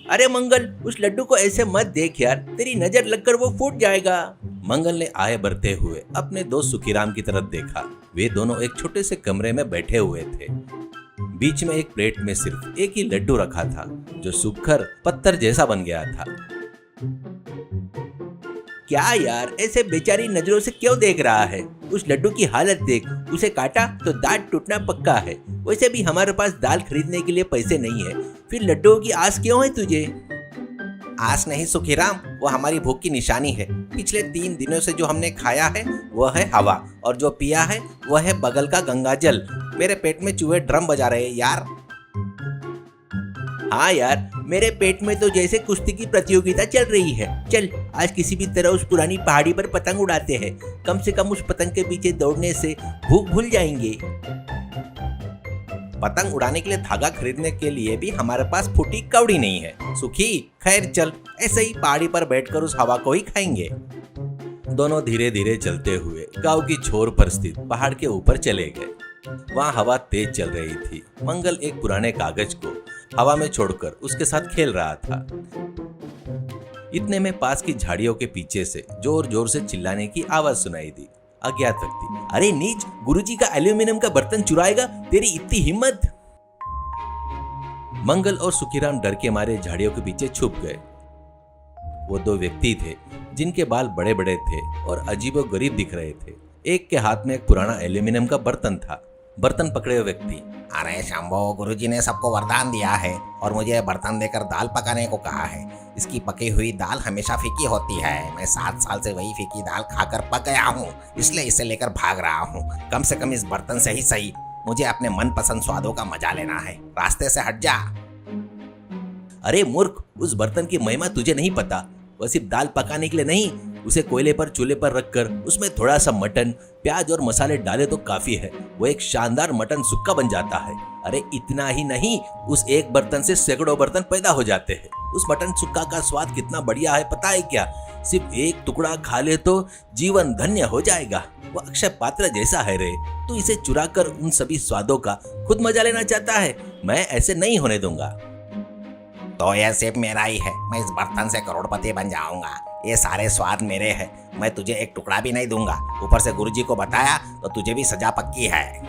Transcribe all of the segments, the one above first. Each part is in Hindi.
अरे मंगल, उस लड्डू को ऐसे मत देख यार, तेरी नजर लगकर वो फूट जाएगा। मंगल ने आए बढ़ते हुए अपने दोस्त सुखीराम की तरफ देखा। वे दोनों एक छोटे से कमरे में बैठे हुए थे। बीच में एक प्लेट में सिर्फ एक ही लड्डू रखा था, जो सूखकर पत्थर जैसा बन गया था। क्या यार, ऐसे बेचारी नजरों से क्यों देख रहा है? उस लड्डू की हालत देख, उसे काटा तो दांत टूटना पक्का है। वैसे भी हमारे पास दाल खरीदने के लिए पैसे नहीं है, फिर लड्डुओं की आस क्यों है तुझे? आस नहीं सुखीराम, वो हमारी भूख की निशानी है। पिछले 3 दिनों से जो हमने खाया है वह है हवा, और जो पिया है वह है बगल का गंगा जल। मेरे पेट में चूहे ड्रम बजा रहे हैं यार। हाँ यार, मेरे पेट में तो जैसे कुश्ती की प्रतियोगिता चल रही है। चल आज किसी भी तरह उस पुरानी पहाड़ी पर पतंग उड़ाते हैं। कम से कम उस पतंग के पीछे दौड़ने से भूख भूल जाएंगे। पतंग उड़ाने के लिए धागा खरीदने के लिए भी हमारे पास फूटी कौड़ी नहीं है सुखी। खैर चल, ऐसे ही पहाड़ी पर बैठकर उस हवा को ही खाएंगे। दोनों धीरे धीरे चलते हुए गांव की छोर पर स्थित पहाड़ के ऊपर चले गए। वहाँ हवा तेज चल रही थी। मंगल एक पुराने कागज को हवा में छोड़कर उसके साथ खेल रहा था। इतने में पास की झाड़ियों के पीछे से जोर जोर से चिल्लाने की आवाज सुनाई दी। अज्ञात व्यक्ति, अरे नीच, गुरुजी का एल्यूमिनियम का बर्तन चुराएगा, तेरी इतनी हिम्मत? मंगल और सुखीराम डर के मारे झाड़ियों के पीछे छुप गए। वो 2 व्यक्ति थे जिनके बाल बड़े बड़े थे और अजीबोगरीब दिख रहे थे। एक के हाथ में एक पुराना एल्यूमिनियम का बर्तन था। बर्तन पकड़े हुए व्यक्ति, अरे शंभो, गुरुजी ने सबको वरदान दिया है और मुझे बर्तन देकर दाल पकाने को कहा है। इसकी पकी हुई दाल हमेशा फीकी होती है। मैं 7 साल से वही फीकी दाल खाकर पक गया हूँ, इसलिए इसे लेकर भाग रहा हूँ। कम से कम इस बर्तन से ही सही मुझे अपने मनपसंद स्वादों का मजा लेना है। रास्ते से हट जा। अरे मूर्ख, उस बर्तन की महिमा तुझे नहीं पता। वह सिर्फ दाल पकाने के लिए नहीं, उसे कोयले पर चूल्हे पर रखकर उसमें थोड़ा सा मटन, प्याज और मसाले डाले तो काफी है। वो एक शानदार मटन सुक्का बन जाता है। अरे इतना ही नहीं, उस एक बर्तन से सैकड़ों बर्तन पैदा हो जाते हैं। उस मटन सुक्का का स्वाद कितना बढ़िया है पता है क्या? सिर्फ एक टुकड़ा खा ले तो जीवन धन्य हो जाएगा। वो अक्षय पात्र जैसा है रे। तू इसे चुरा कर उन सभी स्वादों का खुद मजा लेना चाहता है। मैं ऐसे नहीं होने दूंगा। तो यह सिर्फ मेरा ही है। मैं इस बर्तन से करोड़पति बन जाऊंगा। ये सारे स्वाद मेरे हैं। मैं तुझे एक टुकड़ा भी नहीं दूंगा। ऊपर से गुरुजी को बताया तो तुझे भी सजा पक्की है।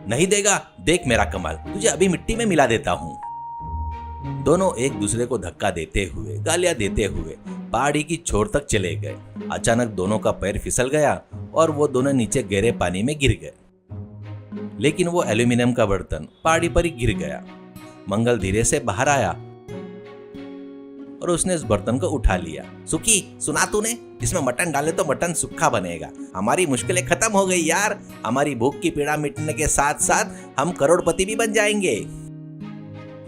नहीं देगा? देख मेरा कमाल, तुझे अभी मिट्टी में मिला देता हूँ। दोनों एक दूसरे को धक्का देते हुए, गालियां देते हुए पहाड़ी की छोर तक चले गए। अचानक दोनों का पैर फिसल गया और वो दोनों नीचे गहरे पानी में गिर गए। लेकिन वो एल्यूमिनियम का बर्तन पहाड़ी पर ही गिर गया। मंगल धीरे से बाहर आया और उसने इस बर्तन को उठा लिया। सुखी, सुना तूने? इसमें मटन डाले तो मटन सूखा बनेगा। हमारी मुश्किलें खत्म हो गई यार। हमारी भूख की पीड़ा मिटने के साथ साथ हम करोड़पति भी बन जाएंगे।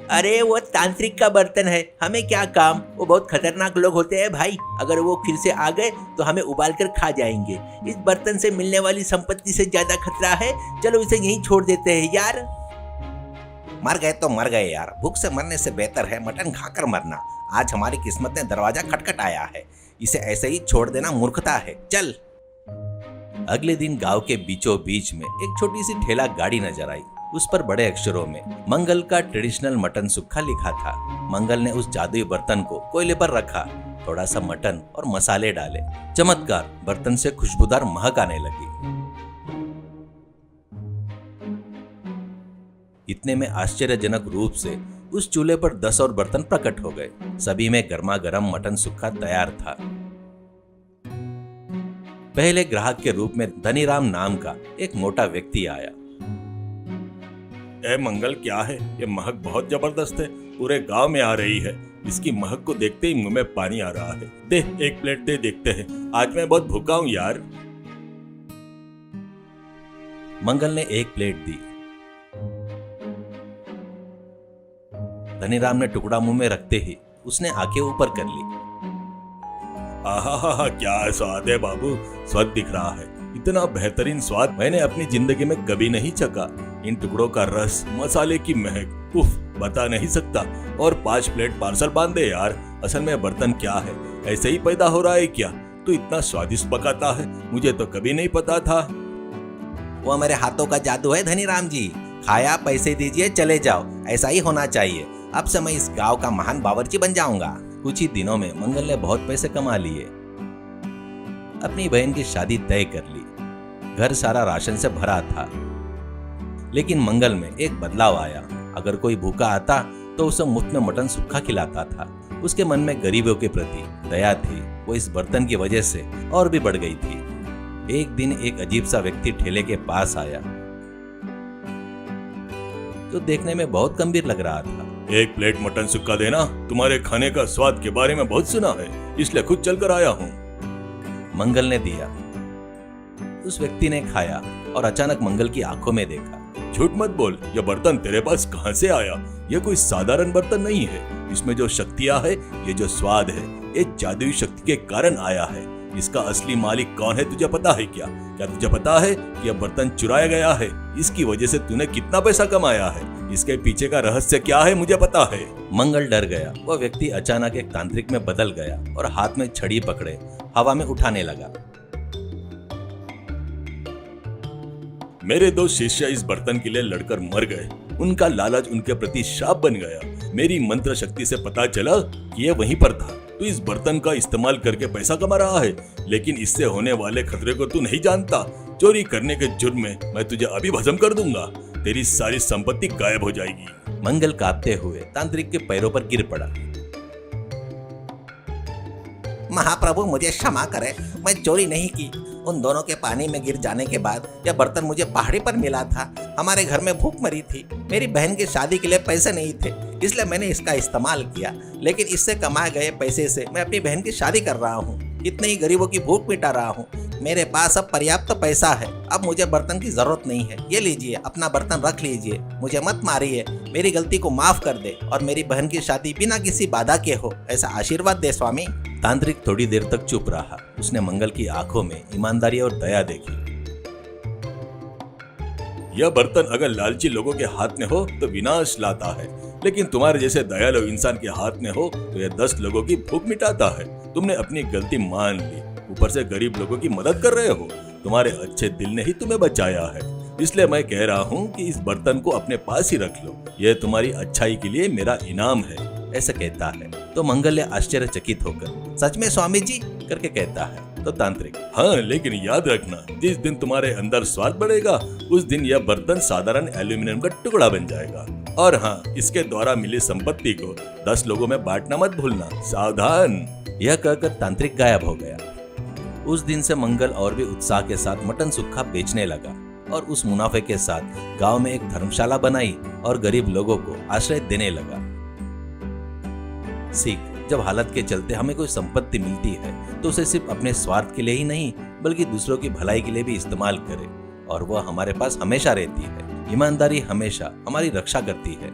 अरे वो तांत्रिक का बर्तन है, हमें क्या काम? वो बहुत खतरनाक लोग होते हैं भाई। अगर वो फिर से आ गए तो हमें उबाल कर खा जाएंगे। इस बर्तन से मिलने वाली संपत्ति से ज्यादा खतरा है। चलो इसे यहीं छोड़ देते हैं यार। मर गए तो मर गए यार। भूख से मरने से बेहतर है मटन खाकर मरना। आज हमारी किस्मत ने दरवाजा खटखटाया है। इसे ऐसे ही छोड़ देना मूर्खता है। चल। अगले दिन गांव के बीचों बीच में एक छोटी सी ठेला गाड़ी नजर आई। उस पर बड़े अक्षरों में मंगल का ट्रेडिशनल मटन सुक्का लिखा था। मंगल ने उस जादुई बर्तन को कोयले पर रखा, थोड़ा सा मटन और मसाले डाले। चमत्कार, बर्तन से खुशबूदार महक आने लगी। इतने में आश्चर्यजनक रूप से उस चूल्हे पर 10 और बर्तन प्रकट हो गए। सभी में गर्मा गर्म मटन सुक्का तैयार था। पहले ग्राहक के रूप में धनीराम नाम का एक मोटा व्यक्ति आया। ए मंगल, क्या है ये महक? बहुत जबरदस्त है, पूरे गांव में आ रही है। इसकी महक को देखते ही मुंह में पानी आ रहा है। दे, एक प्लेट दे, देखते हैं। आज मैं बहुत भूखा हूं यार। मंगल ने एक प्लेट दी। धनीराम ने टुकड़ा मुंह में रखते ही उसने आंखें ऊपर कर ली। आहा, क्या स्वाद है बाबू। स्वाद दिख रहा है। इतना बेहतरीन स्वाद मैंने अपनी जिंदगी में कभी नहीं चखा। इन टुकड़ों का रस, मसाले की महक, उफ, बता नहीं सकता। और 5 प्लेट पार्सल बांध दे यार। असल में बर्तन क्या है, ऐसे ही पैदा हो रहा है क्या? तू इतना स्वादिष्ट पकाता है, मुझे तो कभी नहीं पता था। वो मेरे हाथों का जादू है धनीराम जी। खाया, पैसे दीजिए, चले जाओ। ऐसा ही होना चाहिए। अब से मैं इस गांव का महान बावर्ची बन जाऊंगा। कुछ ही दिनों में मंगल ने बहुत पैसे कमा लिए, अपनी बहन की शादी तय कर ली। घर सारा राशन से भरा था। लेकिन मंगल में एक बदलाव आया। अगर कोई भूखा आता तो उसे मुफ्त में मटन सूखा खिलाता था। उसके मन में गरीबों के प्रति दया थी, वो इस बर्तन की वजह से और भी बढ़ गई थी। एक दिन एक अजीब सा व्यक्ति ठेले के पास आया, जो देखने में बहुत गंभीर लग रहा था। एक प्लेट मटन सुक्का देना, तुम्हारे खाने का स्वाद के बारे में बहुत सुना है, इसलिए खुद चलकर आया हूँ। मंगल ने दिया। उस व्यक्ति ने खाया और अचानक मंगल की आंखों में देखा। झूठ मत बोल, यह बर्तन तेरे पास कहाँ से आया? यह कोई साधारण बर्तन नहीं है। इसमें जो शक्तियाँ है, ये जो स्वाद है, ये जादुई शक्ति के कारण आया है। इसका असली मालिक कौन है तुझे पता है क्या? क्या तुझे पता है कि यह बर्तन चुराया गया है? इसकी वजह से तूने कितना पैसा कमाया है? इसके पीछे का रहस्य क्या है मुझे पता है। मंगल डर गया। वह व्यक्ति अचानक एक तांत्रिक में बदल गया और हाथ में छड़ी पकड़े हवा में उठाने लगा। मेरे दो शिष्य इस बर्तन के लिए लड़कर मर गए। उनका लालच उनके प्रति शाप बन गया। मेरी मंत्र शक्ति से पता चला कि यह वहीं पर था। तू इस बर्तन का इस्तेमाल करके पैसा कमा रहा है, लेकिन इससे होने वाले खतरे को तू नहीं जानता। चोरी करने के जुर्म में मैं तुझे अभी भस्म कर दूंगा। तेरी सारी संपत्ति गायब हो जाएगी। मंगल कांपते हुए तांत्रिक के पैरों पर गिर पड़ा। महाप्रभु मुझे क्षमा करे, मैं चोरी नहीं की। उन दोनों के पानी में गिर जाने के बाद यह बर्तन मुझे पहाड़ी पर मिला था। हमारे घर में भूख मरी थी। मेरी बहन की शादी के लिए पैसे नहीं थे, इसलिए मैंने इसका इस्तेमाल किया। लेकिन इससे कमाए गए पैसे से मैं अपनी बहन की शादी कर रहा हूँ। कितने ही गरीबों की भूख मिटा रहा हूँ। मेरे पास अब पर्याप्त पैसा है। अब मुझे बर्तन की जरूरत नहीं है। ये लीजिए, अपना बर्तन रख लीजिए। मुझे मत मारिए, मेरी गलती को माफ कर दे और मेरी बहन की शादी बिना किसी बाधा के हो, ऐसा आशीर्वाद दे स्वामी। तांत्रिक थोड़ी देर तक चुप रहा। उसने मंगल की आंखों में ईमानदारी और दया देखी। यह बर्तन अगर लालची लोगों के हाथ में हो तो विनाश लाता है, लेकिन तुम्हारे जैसे दयालु इंसान के हाथ में हो तो यह 10 लोगों की भूख मिटाता है। तुमने अपनी गलती मान ली, ऊपर से गरीब लोगों की मदद कर रहे हो। तुम्हारे अच्छे दिल ने ही तुम्हें बचाया है। इसलिए मैं कह रहा हूँ कि इस बर्तन को अपने पास ही रख लो। यह तुम्हारी अच्छाई के लिए मेरा इनाम है, ऐसा कहता है। तो मंगल ने आश्चर्यचकित होकर सच में स्वामी जी करके कहता है। तो तांत्रिक, हाँ, लेकिन याद रखना, जिस दिन तुम्हारे अंदर स्वाद बढ़ेगा उस दिन यह बर्तन साधारण एल्यूमिनियम का टुकड़ा बन जाएगा। और हाँ, इसके द्वारा मिली संपत्ति को 10 लोगों में बांटना मत भूलना। सावधान। यह कहकर तांत्रिक गायब हो गया। उस दिन से मंगल और भी उत्साह के साथ मटन सूखा बेचने लगा और उस मुनाफे के साथ गांव में एक धर्मशाला बनाई और गरीब लोगों को आश्रय देने लगा। सीख, जब हालत के चलते हमें कोई संपत्ति मिलती है तो उसे सिर्फ अपने स्वार्थ के लिए ही नहीं बल्कि दूसरों की भलाई के लिए भी इस्तेमाल करें और वह हमारे पास हमेशा रहती है। ईमानदारी हमेशा हमारी रक्षा करती है।